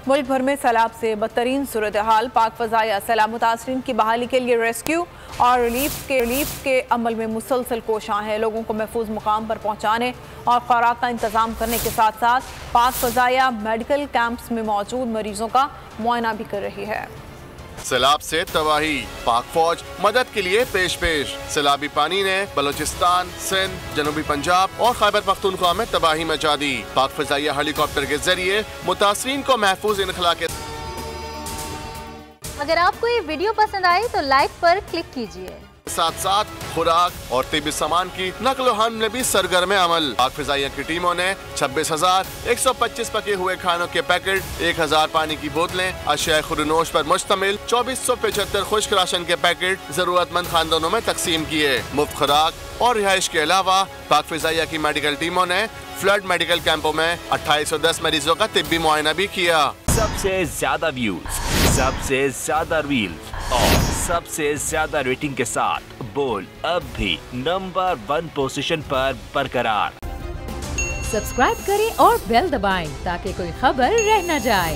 मुल्क भर में सैलाब से बदतरीन सूरत हाल। पाक फ़ज़ाइया सैलाब मुतासरीन की बहाली के लिए रेस्क्यू और रिलीफ के अमल में मुसलसल कोशां हैं। लोगों को महफूज मुकाम पर पहुँचाने और ख़ैरात का इंतज़ाम करने के साथ साथ पाक फ़ज़ाइया मेडिकल कैंप्स में मौजूद मरीजों का मुआयना भी कर रही है। सैलाब से तबाही, पाक फौज मदद के लिए पेश। सैलाबी पानी ने बलोचिस्तान, सिंध, जनूबी पंजाब और खैबर पख्तूनख्वा में तबाही मचा दी। पाक फ़ज़ाइया हेलीकॉप्टर के जरिए मुतासरीन को महफूज इनखला के। अगर आपको ये वीडियो पसंद आई तो लाइक पर क्लिक कीजिए। साथ साथ खुराक और तिबी सामान की नकलो हमल में भी सरगर्म अमल। पाक फ़ज़ाइया की टीमों ने 26,125 पके हुए खानों के पैकेट, 1,000 पानी की बोतलें, अशिया खुरनोश पर मुश्तमिल 2475 खुश्क राशन के पैकेट जरूरतमंद खानदानों में तकसीम किए। मुफ्त खुराक और रिहाइश के अलावा पाक फ़ज़ाइया की मेडिकल टीमों ने फ्लड मेडिकल कैंपों में 2810 मरीजों का तिब्बी मुआयना भी किया। सबसे ज्यादा व्यूज, सबसे ज्यादा रील्स और सबसे ज्यादा रेटिंग के साथ बोल अब भी नंबर 1 पोजीशन पर बरकरार। सब्सक्राइब करें और बेल दबाएं ताकि कोई खबर रह न जाए।